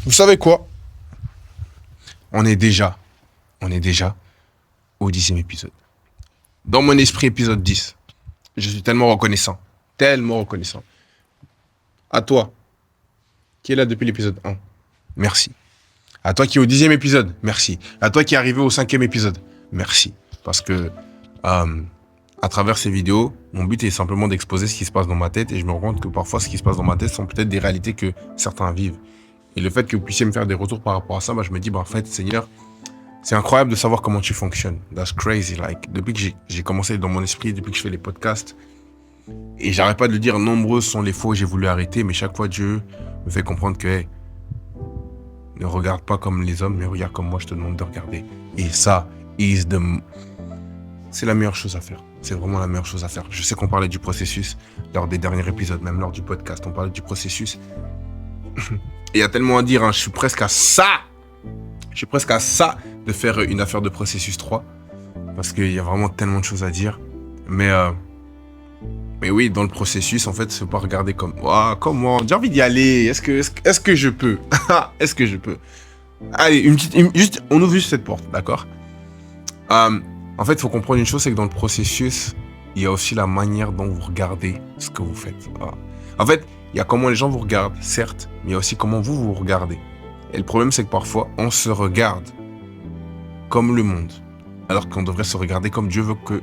Vous savez quoi? On est déjà, on est déjà au 10e épisode. Dans mon esprit, épisode 10. Je suis tellement reconnaissant. Tellement reconnaissant. À toi, qui est là depuis l'épisode 1. Merci. À toi qui est au 10e épisode. Merci. À toi qui est arrivé au 5e épisode. Merci. Parce que, à travers ces vidéos, mon but est simplement d'exposer ce qui se passe dans ma tête et je me rends compte que parfois ce qui se passe dans ma tête sont peut-être des réalités que certains vivent. Et le fait que vous puissiez me faire des retours par rapport à ça, je me dis, en fait, Seigneur, c'est incroyable de savoir comment tu fonctionnes. That's crazy. Like, depuis que j'ai commencé dans mon esprit, depuis que je fais les podcasts, et j'arrête pas de le dire, nombreux sont les fois où j'ai voulu arrêter, mais chaque fois Dieu me fait comprendre que, hey, ne regarde pas comme les hommes, mais regarde comme moi je te demande de regarder. Et ça, c'est la meilleure chose à faire. C'est vraiment la meilleure chose à faire. Je sais qu'on parlait du processus lors des derniers épisodes, même lors du podcast, on parlait du processus. Et il y a tellement à dire, hein, je suis presque à ça de faire une affaire de processus 3. Parce qu'il y a vraiment tellement de choses à dire. Mais oui, dans le processus, en fait, il ne faut pas regarder comme... Oh, comment? J'ai envie d'y aller. Est-ce que je peux? Est-ce que je peux? Allez, juste, on ouvre juste cette porte, d'accord? En fait, il faut comprendre une chose, c'est que dans le processus, il y a aussi la manière dont vous regardez ce que vous faites. En fait, il y a comment les gens vous regardent, certes, mais il y a aussi comment vous vous regardez. Et le problème, c'est que parfois, on se regarde comme le monde, alors qu'on devrait se regarder comme Dieu veut que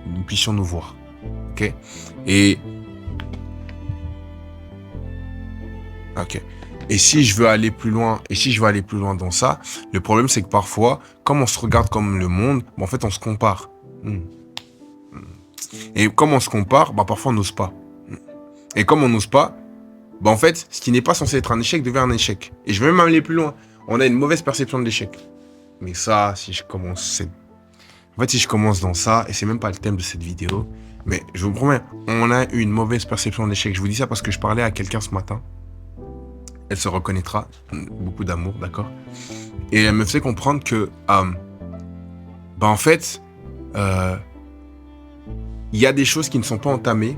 nous puissions nous voir. Ok? Et si je veux aller plus loin, dans ça, le problème, c'est que parfois, comme on se regarde comme le monde, en fait, on se compare. Et comme on se compare, parfois, on n'ose pas. Et comme on n'ose pas, en fait, ce qui n'est pas censé être un échec devient un échec. Et je vais même aller plus loin. On a une mauvaise perception de l'échec. Mais ça, si je commence dans ça, et c'est même pas le thème de cette vidéo, mais je vous promets, on a une mauvaise perception de l'échec. Je vous dis ça parce que je parlais à quelqu'un ce matin. Elle se reconnaîtra. Beaucoup d'amour, d'accord? Et elle me faisait comprendre que, en fait, il y a des choses qui ne sont pas entamées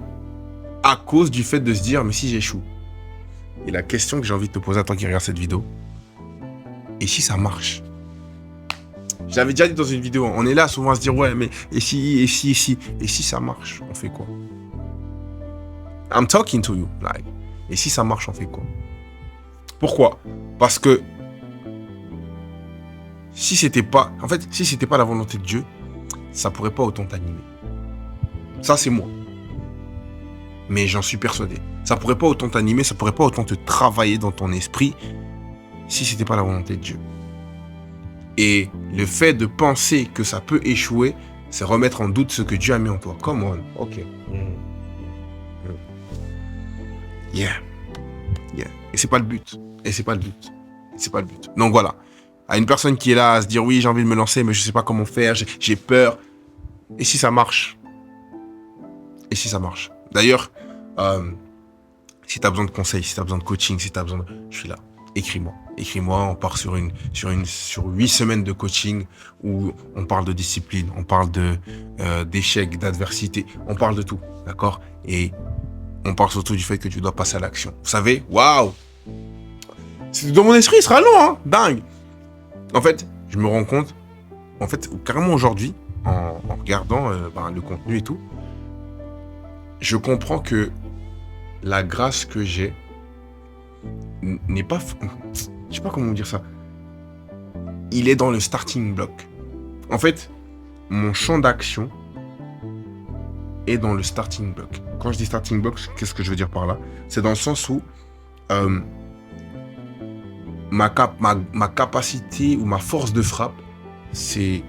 à cause du fait de se dire, mais si j'échoue? Et la question que j'ai envie de te poser à toi qui regarde cette vidéo, et si ça marche? Je l'avais déjà dit dans une vidéo, on est là souvent à se dire, ouais, mais et si ça marche, on fait quoi? I'm talking to you, like, et si ça marche, on fait quoi? Pourquoi? Parce que si c'était pas la volonté de Dieu, ça pourrait pas autant t'animer. Ça, c'est moi. Mais j'en suis persuadé. Ça pourrait pas autant t'animer, ça pourrait pas autant te travailler dans ton esprit si c'était pas la volonté de Dieu. Et le fait de penser que ça peut échouer, c'est remettre en doute ce que Dieu a mis en toi. Come on, ok. Yeah. Et c'est pas le but. Donc voilà. À une personne qui est là à se dire, oui, j'ai envie de me lancer, mais je sais pas comment faire, j'ai peur. Et si ça marche? D'ailleurs, si tu as besoin de conseils, si tu as besoin de coaching, je suis là. Écris-moi, on part sur 8 semaines de coaching où on parle de discipline, on parle d'échecs, d'adversité, on parle de tout, d'accord? Et on parle surtout du fait que tu dois passer à l'action. Vous savez, waouh! Dans mon esprit, il sera long, hein? Dingue! En fait, je me rends compte, carrément aujourd'hui, en regardant le contenu et tout, je comprends que la grâce que j'ai n'est pas... Je sais pas comment vous dire ça. Il est dans le starting block. En fait, mon champ d'action est dans le starting block. Quand je dis starting block, qu'est-ce que je veux dire par là? C'est dans le sens où ma capacité ou ma force de frappe, c'est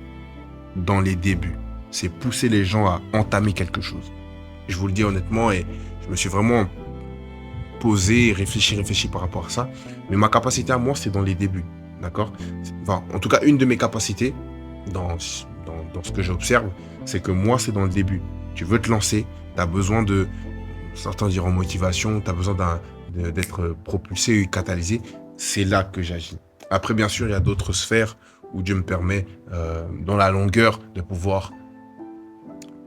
dans les débuts. C'est pousser les gens à entamer quelque chose. Je vous le dis honnêtement, et je me suis vraiment posé, réfléchi par rapport à ça. Mais ma capacité à moi, c'est dans les débuts, d'accord? Enfin, en tout cas, une de mes capacités, dans ce que j'observe, c'est que moi, c'est dans le début. Tu veux te lancer, tu as besoin de, certains diront motivation, tu as besoin d'être propulsé et catalysé. C'est là que j'agis. Après, bien sûr, il y a d'autres sphères où Dieu me permet, dans la longueur, de pouvoir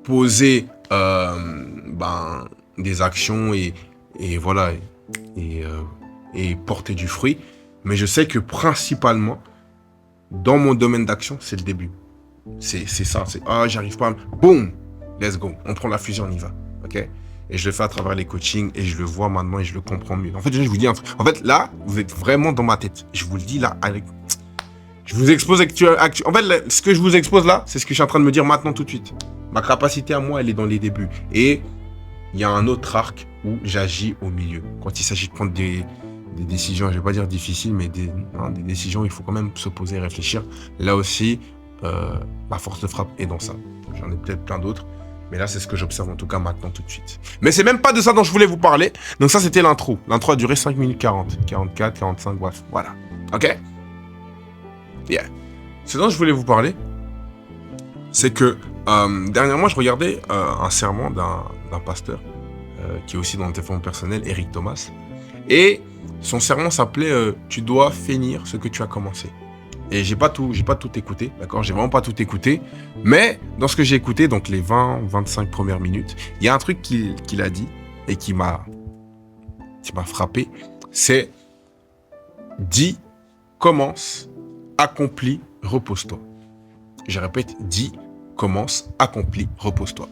poser des actions et voilà et porter du fruit. Mais je sais que principalement, dans mon domaine d'action, c'est le début. C'est ça. C'est, j'arrive pas à... Boum! Let's go. On prend la fusion, on y va. OK? Et je le fais à travers les coachings et je le vois maintenant et je le comprends mieux. En fait, je vous dis un truc. En fait, là, vous êtes vraiment dans ma tête. Je vous le dis là, avec... Je vous expose En fait, ce que je vous expose là, c'est ce que je suis en train de me dire maintenant tout de suite. Ma capacité à moi, elle est dans les débuts. Et il y a un autre arc où j'agis au milieu. Quand il s'agit de prendre des décisions, je ne vais pas dire difficiles, mais des décisions, il faut quand même se poser et réfléchir. Là aussi, ma force de frappe est dans ça. J'en ai peut-être plein d'autres. Mais là, c'est ce que j'observe en tout cas maintenant tout de suite. Mais c'est même pas de ça dont je voulais vous parler. Donc ça, c'était l'intro. L'intro a duré 5 minutes 40. 44, 45, bref. Voilà. OK? Yeah. Ce dont je voulais vous parler, c'est que dernièrement, je regardais un sermon d'un pasteur qui est aussi dans le développement personnel, Eric Thomas. Et son sermon s'appelait « Tu dois finir ce que tu as commencé ». Et j'ai pas tout écouté, d'accord? J'ai vraiment pas tout écouté. Mais dans ce que j'ai écouté, donc les 20-25 premières minutes, il y a un truc qu'il a dit et qui m'a frappé. C'est « Dis, commence, accomplis, repose-toi ». Je répète, dis, commence, accomplis, repose-toi.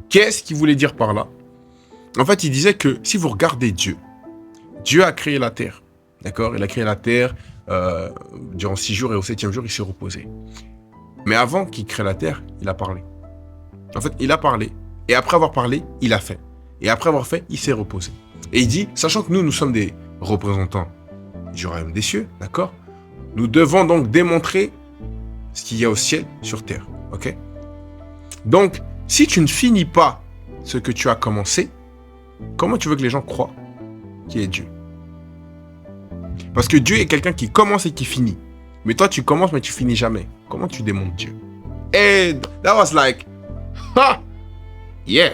Qu'est-ce qu'il voulait dire par là? En fait, il disait que si vous regardez Dieu, Dieu a créé la terre. D'accord? Il a créé la terre durant 6 jours et au 7e jour, il s'est reposé. Mais avant qu'il crée la terre, il a parlé. En fait, il a parlé. Et après avoir parlé, il a fait. Et après avoir fait, il s'est reposé. Et il dit, sachant que nous sommes des représentants du royaume des cieux, d'accord? Nous devons donc démontrer ce qu'il y a au ciel, sur terre. Ok? Donc, si tu ne finis pas ce que tu as commencé, comment tu veux que les gens croient qu'il est Dieu? Parce que Dieu est quelqu'un qui commence et qui finit. Mais toi, tu commences, mais tu finis jamais. Comment tu démontres Dieu? Et that was like, ha! Yeah.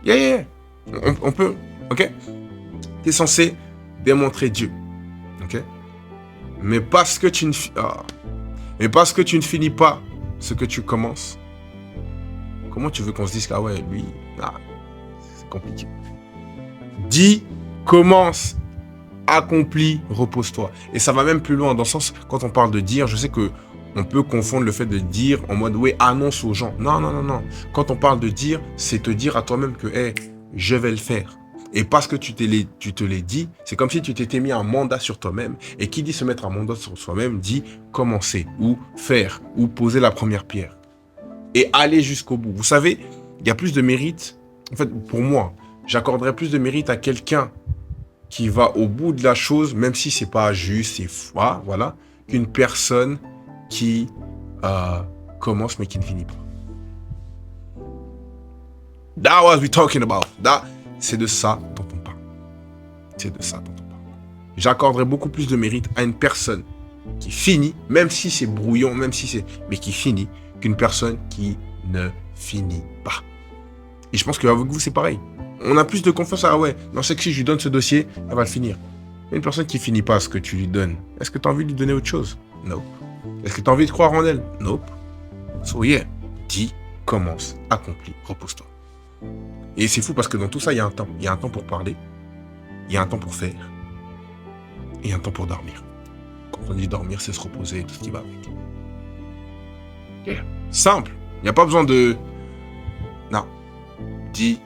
Yeah. On peut, ok? Tu es censé démontrer Dieu. Ok? Mais parce que tu ne finis pas ce que tu commences, comment tu veux qu'on se dise que, lui, c'est compliqué. Dis, commence, accomplis, repose-toi. Et ça va même plus loin, dans le sens, quand on parle de dire, je sais que on peut confondre le fait de dire en mode, annonce aux gens. Non. Quand on parle de dire, c'est te dire à toi-même que, je vais le faire. Et parce que tu te l'es dit, c'est comme si tu t'étais mis un mandat sur toi-même. Et qui dit se mettre un mandat sur soi-même, dit commencer, ou faire, ou poser la première pierre. Et aller jusqu'au bout. Vous savez, il y a plus de mérite. En fait, pour moi, j'accorderais plus de mérite à quelqu'un qui va au bout de la chose, même si c'est pas juste, c'est foi, voilà, qu'une personne qui commence mais qui ne finit pas. That was we talking about. C'est de ça dont on parle. J'accorderais beaucoup plus de mérite à une personne qui finit, même si c'est brouillon, mais qui finit, qu'une personne qui ne finit pas. Et je pense qu'avec vous, c'est pareil. On a plus de confiance c'est que si je lui donne ce dossier, elle va le finir. Une personne qui finit pas ce que tu lui donnes, est-ce que tu as envie de lui donner autre chose? Nope. Est-ce que tu as envie de croire en elle? Nope. So yeah, dis, commence, accomplis, repose-toi. Et c'est fou parce que dans tout ça, il y a un temps. Il y a un temps pour parler, il y a un temps pour faire, et il y a un temps pour dormir. Quand on dit dormir, c'est se reposer et tout ce qui va avec. Yeah. Simple. Il n'y a pas besoin de... Non. Dis,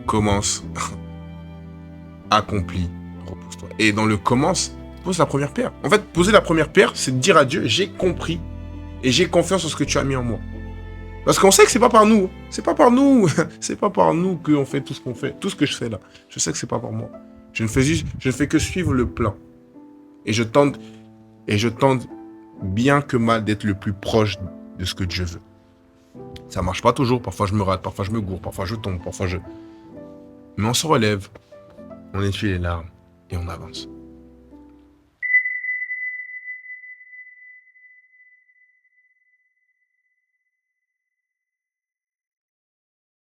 commence, accomplis, repose-toi. Et dans le commence, pose la première pierre. En fait, poser la première pierre, c'est de dire à Dieu, j'ai compris et j'ai confiance en ce que tu as mis en moi. Parce qu'on sait que c'est pas par nous. C'est pas par nous qu'on fait tout ce qu'on fait. Tout ce que je fais là. Je sais que c'est pas par moi. Je ne fais que suivre le plan. Et je tente bien que mal d'être le plus proche de ce que Dieu veut. Ça marche pas toujours. Parfois je me rate, parfois je me gourre, parfois je tombe, Mais on se relève. On essuie les larmes et on avance.